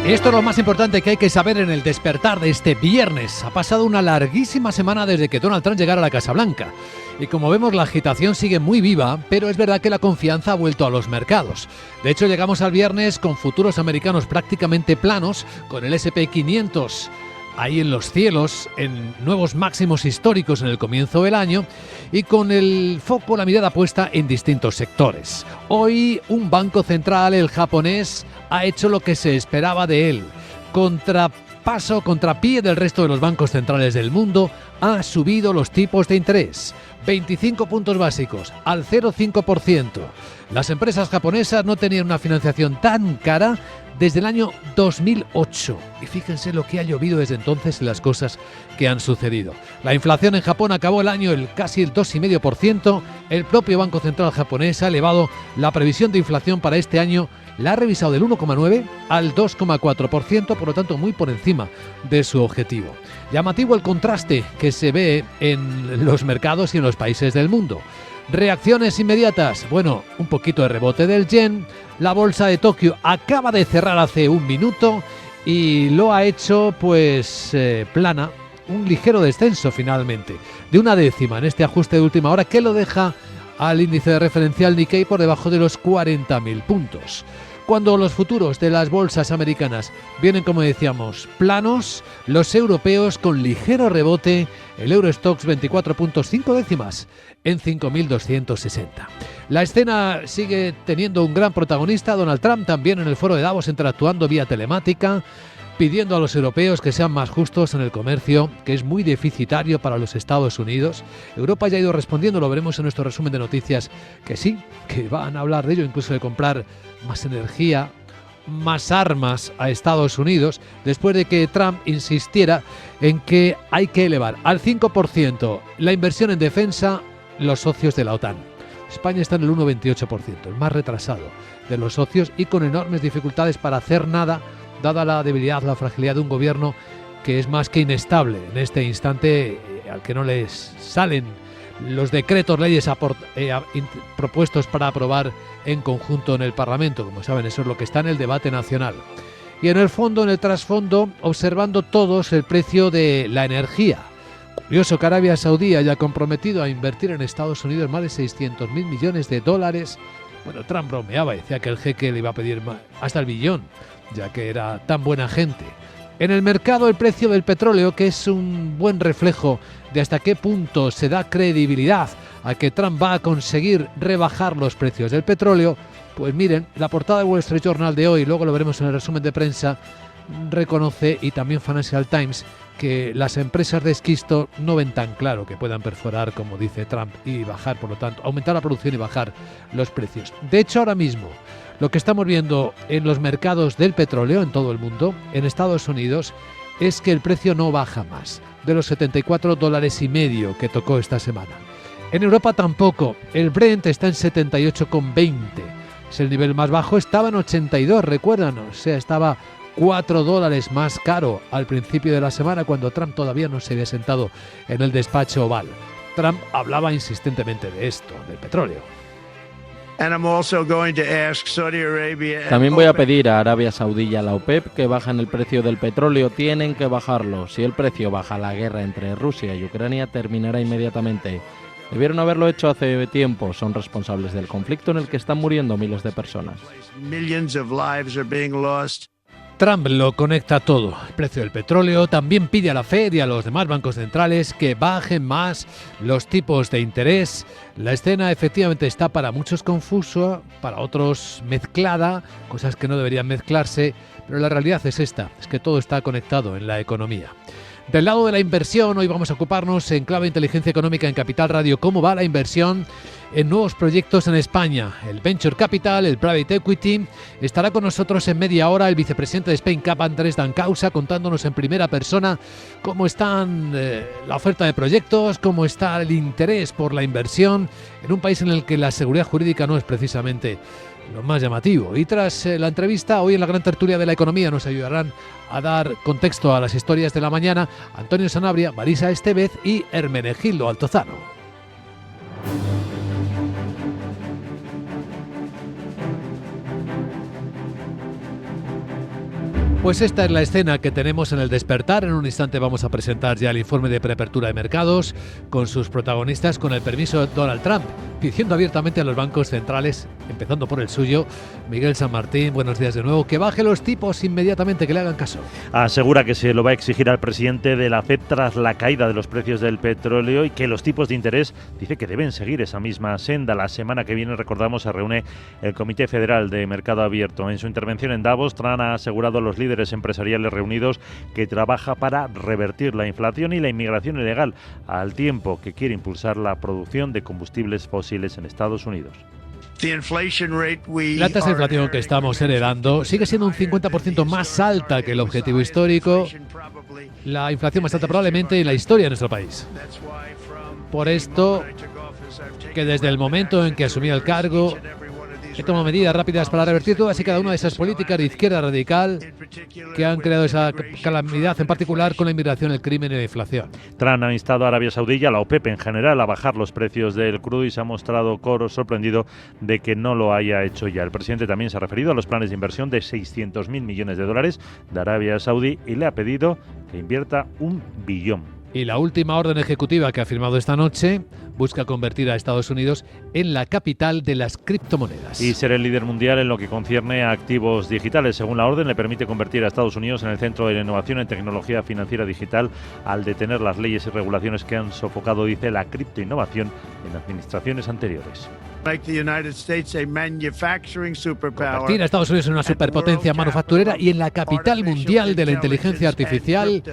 Esto es lo más importante que hay que saber en el despertar de este viernes. Ha pasado una larguísima semana desde que Donald Trump llegara a la Casa Blanca. Y como vemos, la agitación sigue muy viva, pero es verdad que la confianza ha vuelto a los mercados. De hecho, llegamos al viernes con futuros americanos prácticamente planos, con el S&P 500 ahí en los cielos, en nuevos máximos históricos en el comienzo del año y con el foco, la mirada puesta en distintos sectores. Hoy, un banco central, el japonés, ha hecho lo que se esperaba de él. Contrapié del resto de los bancos centrales del mundo, ha subido los tipos de interés. 25 puntos básicos, al 0,5%. Las empresas japonesas no tenían una financiación tan cara desde el año 2008. Y fíjense lo que ha llovido desde entonces y las cosas que han sucedido. La inflación en Japón acabó el año casi el 2,5%. El propio Banco Central japonés ha elevado la previsión de inflación para este año. La ha revisado del 1,9 al 2,4%, por lo tanto muy por encima de su objetivo. Llamativo el contraste que se ve en los mercados y en los países del mundo. Reacciones inmediatas. Bueno, un poquito de rebote del yen. La bolsa de Tokio acaba de cerrar hace un minuto y lo ha hecho plana. Un ligero descenso finalmente, de 0,1 en este ajuste de última hora que lo deja al índice de referencial Nikkei por debajo de los 40.000 puntos. Cuando los futuros de las bolsas americanas vienen, como decíamos, planos, los europeos con ligero rebote, el Eurostoxx 24,5 décimas en 5.260. La escena sigue teniendo un gran protagonista, Donald Trump, también en el foro de Davos interactuando vía telemática, pidiendo a los europeos que sean más justos en el comercio, que es muy deficitario para los Estados Unidos. Europa ya ha ido respondiendo, lo veremos en nuestro resumen de noticias, que sí, que van a hablar de ello, incluso de comprar más energía, más armas a Estados Unidos, después de que Trump insistiera en que hay que elevar al 5% la inversión en defensa los socios de la OTAN. España está en el 1,28%, el más retrasado de los socios y con enormes dificultades para hacer nada, dada la debilidad, la fragilidad de un gobierno que es más que inestable en este instante, al que no les salen los decretos, leyes propuestos para aprobar en conjunto en el Parlamento. Como saben, eso es lo que está en el debate nacional. Y en el fondo, en el trasfondo, observando todos el precio de la energía. Curioso que Arabia Saudí haya comprometido a invertir en Estados Unidos más de 600.000 millones de dólares. Bueno, Trump bromeaba, decía que el jeque le iba a pedir hasta el billón, ya que era tan buena gente. En el mercado, el precio del petróleo, que es un buen reflejo de hasta qué punto se da credibilidad a que Trump va a conseguir rebajar los precios del petróleo, pues miren, la portada de Wall Street Journal de hoy, luego lo veremos en el resumen de prensa, reconoce, y también Financial Times, que las empresas de esquisto no ven tan claro que puedan perforar, como dice Trump, y bajar, por lo tanto, aumentar la producción y bajar los precios. De hecho, ahora mismo, lo que estamos viendo en los mercados del petróleo en todo el mundo, en Estados Unidos, es que el precio no baja más de los $74,5 que tocó esta semana. En Europa tampoco. El Brent está en 78,20. Es el nivel más bajo, estaba en 82, recuerdan, o sea, estaba $4 más caro al principio de la semana cuando Trump todavía no se había sentado en el despacho oval. Trump hablaba insistentemente de esto, del petróleo. También voy a pedir a Arabia Saudí y a la OPEP que bajen el precio del petróleo. Tienen que bajarlo. Si el precio baja, la guerra entre Rusia y Ucrania terminará inmediatamente. Debieron haberlo hecho hace tiempo. Son responsables del conflicto en el que están muriendo miles de personas. Trump lo conecta todo. El precio del petróleo. También pide a la Fed y a los demás bancos centrales que bajen más los tipos de interés. La escena efectivamente está para muchos confusa, para otros mezclada, cosas que no deberían mezclarse, pero la realidad es esta, es que todo está conectado en la economía. Del lado de la inversión, hoy vamos a ocuparnos en Clave Inteligencia Económica en Capital Radio. ¿Cómo va la inversión en nuevos proyectos en España? El Venture Capital, el Private Equity. Estará con nosotros en media hora el vicepresidente de Spain Cap, Andrés Dancausa, contándonos en primera persona cómo están la oferta de proyectos, cómo está el interés por la inversión en un país en el que la seguridad jurídica no es precisamente lo más llamativo. Y tras la entrevista, hoy en la gran tertulia de la economía nos ayudarán a dar contexto a las historias de la mañana Antonio Sanabria, Marisa Estevez y Hermenegildo Altozano. Pues esta es la escena que tenemos en el despertar. En un instante vamos a presentar ya el informe de preapertura de mercados con sus protagonistas, con el permiso de Donald Trump, pidiendo abiertamente a los bancos centrales, empezando por el suyo, Miguel San Martín, buenos días de nuevo, que baje los tipos inmediatamente, que le hagan caso. Asegura que se lo va a exigir al presidente de la FED tras la caída de los precios del petróleo y que los tipos de interés dice que deben seguir esa misma senda. La semana que viene, recordamos, se reúne el Comité Federal de Mercado Abierto. En su intervención en Davos, Trump ha asegurado a los líderes empresariales reunidos que trabaja para revertir la inflación y la inmigración ilegal, al tiempo que quiere impulsar la producción de combustibles fósiles en Estados Unidos. La tasa de inflación que estamos heredando sigue siendo un 50% más alta que el objetivo histórico, la inflación más alta probablemente en la historia de nuestro país. Por esto, que desde el momento en que asumí el cargo, he tomado medidas rápidas para revertir todas y cada una de esas políticas de izquierda radical que han creado esa calamidad, en particular con la inmigración, el crimen y la inflación. Trump ha instado a Arabia Saudí y a la OPEP en general a bajar los precios del crudo y se ha mostrado sorprendido de que no lo haya hecho ya. El presidente también se ha referido a los planes de inversión de 600.000 millones de dólares de Arabia Saudí y le ha pedido que invierta $1 billón. Y la última orden ejecutiva que ha firmado esta noche busca convertir a Estados Unidos en la capital de las criptomonedas. Y ser el líder mundial en lo que concierne a activos digitales. Según la orden, le permite convertir a Estados Unidos en el centro de la innovación en tecnología financiera digital al detener las leyes y regulaciones que han sofocado, dice, la criptoinnovación en administraciones anteriores. Convertir a Estados Unidos en una superpotencia manufacturera y en la capital mundial de la inteligencia artificial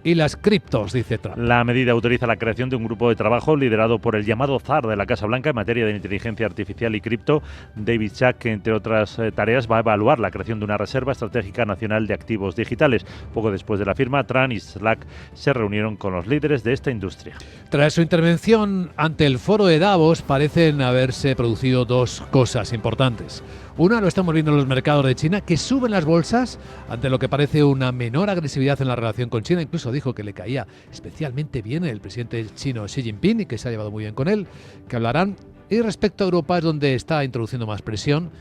y las criptos, dice Trump. La medida autoriza la creación de un grupo de trabajo liderado por el llamado zar de la Casa Blanca en materia de inteligencia artificial y cripto. David Schack, que entre otras tareas va a evaluar la creación de una reserva estratégica nacional de activos digitales. Poco después de la firma, Trump y Slack se reunieron con los líderes de esta industria. Tras su intervención ante el foro de Davos, parecen haberse producido dos cosas importantes. Una, lo estamos viendo en los mercados de China, que suben las bolsas ante lo que parece una menor agresividad en la relación con China. Incluso dijo que le caía especialmente bien el presidente chino Xi Jinping y que se ha llevado muy bien con él, que hablarán. Y respecto a Europa es donde está introduciendo más presión.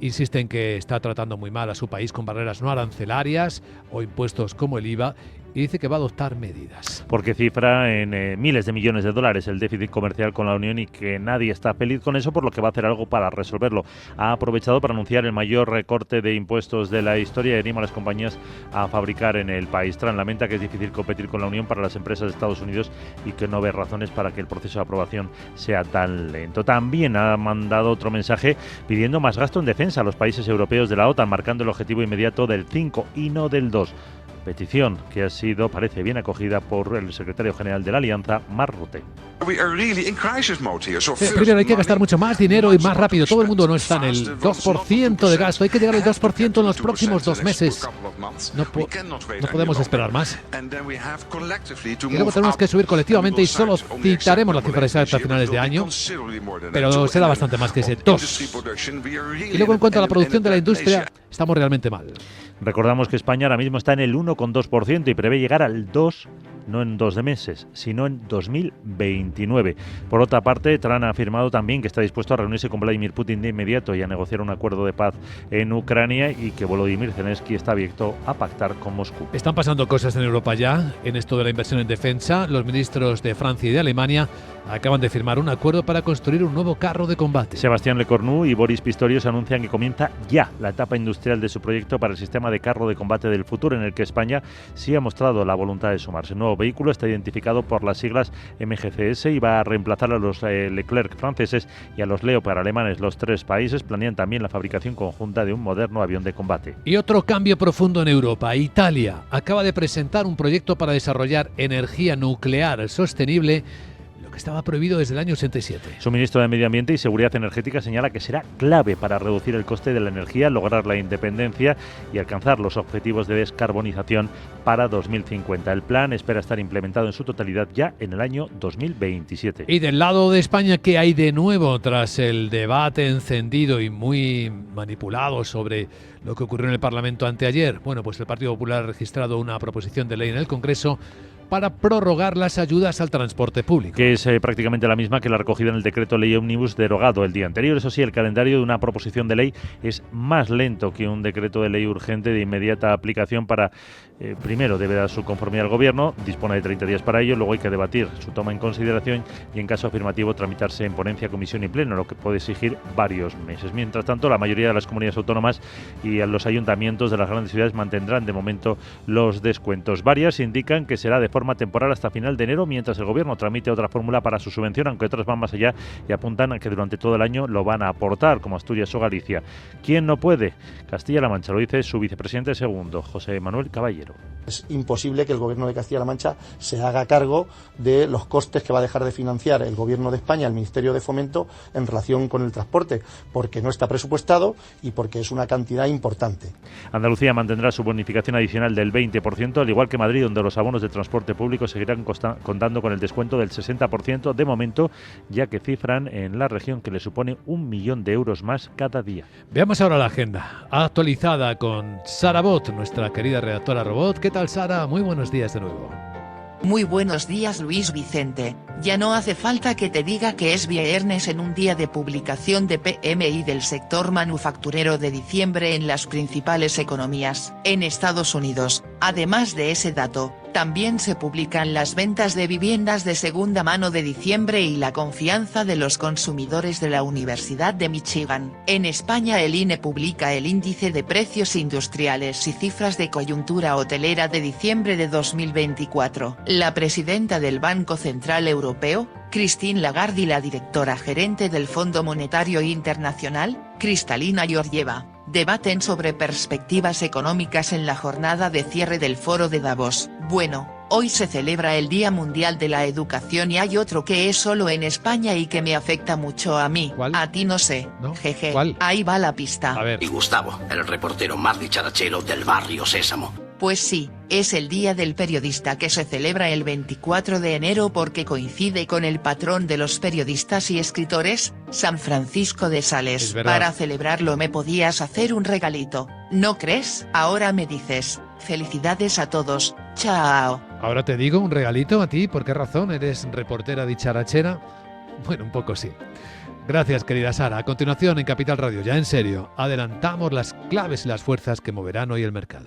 Insisten que está tratando muy mal a su país con barreras no arancelarias o impuestos como el IVA. Y dice que va a adoptar medidas. Porque cifra en miles de millones de dólares el déficit comercial con la Unión y que nadie está feliz con eso, por lo que va a hacer algo para resolverlo. Ha aprovechado para anunciar el mayor recorte de impuestos de la historia y anima a las compañías a fabricar en el país. Trump lamenta que es difícil competir con la Unión para las empresas de Estados Unidos y que no ve razones para que el proceso de aprobación sea tan lento. También ha mandado otro mensaje pidiendo más gasto en defensa a los países europeos de la OTAN, marcando el objetivo inmediato del 5 y no del 2. Petición que ha sido, parece, bien acogida por el secretario general de la Alianza, Mark Rutte. Primero hay que gastar mucho más dinero y más rápido. Todo el mundo no está en el 2% de gasto. Hay que llegar al 2% en los próximos 2 meses. No podemos esperar más. Y luego tenemos que subir colectivamente y solo citaremos la cifra exacta a finales de año, pero será bastante más que ese 2. Y luego en cuanto a la producción de la industria, estamos realmente mal. Recordamos que España ahora mismo está en el 1,2% y prevé llegar al 2%, no en 2 meses, sino en 2029. Por otra parte, Trump ha afirmado también que está dispuesto a reunirse con Vladimir Putin de inmediato y a negociar un acuerdo de paz en Ucrania y que Volodymyr Zelensky está abierto a pactar con Moscú. Están pasando cosas en Europa ya, en esto de la inversión en defensa. Los ministros de Francia y de Alemania acaban de firmar un acuerdo para construir un nuevo carro de combate. Sebastián Lecornu y Boris Pistorius anuncian que comienza ya la etapa industrial de su proyecto para el sistema de carro de combate del futuro, en el que España sí ha mostrado la voluntad de sumarse. El nuevo vehículo está identificado por las siglas MGCS y va a reemplazar a los Leclerc franceses y a los Leopard alemanes. Los 3 países planean también la fabricación conjunta de un moderno avión de combate. Y otro cambio profundo en Europa. Italia acaba de presentar un proyecto para desarrollar energía nuclear sostenible, que estaba prohibido desde el año 87. Su ministro de Medio Ambiente y Seguridad Energética señala que será clave para reducir el coste de la energía, lograr la independencia y alcanzar los objetivos de descarbonización para 2050. El plan espera estar implementado en su totalidad ya en el año 2027. Y del lado de España, ¿qué hay de nuevo tras el debate encendido y muy manipulado sobre lo que ocurrió en el Parlamento anteayer? Bueno, pues el Partido Popular ha registrado una proposición de ley en el Congreso para prorrogar las ayudas al transporte público. Que es prácticamente la misma que la recogida en el decreto ley ómnibus derogado el día anterior. Eso sí, el calendario de una proposición de ley es más lento que un decreto de ley urgente de inmediata aplicación para, primero, debe dar su conformidad al Gobierno, dispone de 30 días para ello, luego hay que debatir su toma en consideración y, en caso afirmativo, tramitarse en ponencia, comisión y pleno, lo que puede exigir varios meses. Mientras tanto, la mayoría de las comunidades autónomas y los ayuntamientos de las grandes ciudades mantendrán de momento los descuentos. Varias indican que será de forma temporal hasta final de enero, mientras el Gobierno tramite otra fórmula para su subvención, aunque otras van más allá y apuntan a que durante todo el año lo van a aportar, como Asturias o Galicia. ¿Quién no puede? Castilla-La Mancha, lo dice su vicepresidente segundo, José Manuel Caballero. Es imposible que el Gobierno de Castilla-La Mancha se haga cargo de los costes que va a dejar de financiar el Gobierno de España, el Ministerio de Fomento, en relación con el transporte, porque no está presupuestado y porque es una cantidad importante. Andalucía mantendrá su bonificación adicional del 20%, al igual que Madrid, donde los abonos de transporte público seguirán contando con el descuento del 60% de momento, ya que cifran en la región que le supone 1 millón de euros más cada día. Veamos ahora la agenda, actualizada con Sara Bot, nuestra querida redactora robot. ¿Qué tal, Sara? Muy buenos días de nuevo. Muy buenos días, Luis Vicente. Ya no hace falta que te diga que es viernes en un día de publicación de PMI del sector manufacturero de diciembre en las principales economías. En Estados Unidos, además de ese dato, también se publican las ventas de viviendas de segunda mano de diciembre y la confianza de los consumidores de la Universidad de Michigan. En España, el INE publica el índice de precios industriales y cifras de coyuntura hotelera de diciembre de 2024. La presidenta del Banco Central Europeo, Christine Lagarde, y la directora gerente del Fondo Monetario Internacional, Kristalina Georgieva, debaten sobre perspectivas económicas en la jornada de cierre del Foro de Davos. Bueno, hoy se celebra el Día Mundial de la Educación y hay otro que es solo en España y que me afecta mucho a mí. ¿Cuál? A ti no sé. ¿No? Jeje. ¿Cuál? Ahí va la pista. A ver. Y Gustavo, el reportero más dicharachero del barrio Sésamo. Pues sí, es el Día del Periodista, que se celebra el 24 de enero porque coincide con el patrón de los periodistas y escritores, San Francisco de Sales. Para celebrarlo me podías hacer un regalito, ¿no crees? Ahora me dices, felicidades a todos, chao. Ahora te digo un regalito a ti, ¿por qué razón? ¿Eres reportera dicharachera? Bueno, un poco sí. Gracias, querida Sara. A continuación, en Capital Radio, ya en serio, adelantamos las claves y las fuerzas que moverán hoy el mercado.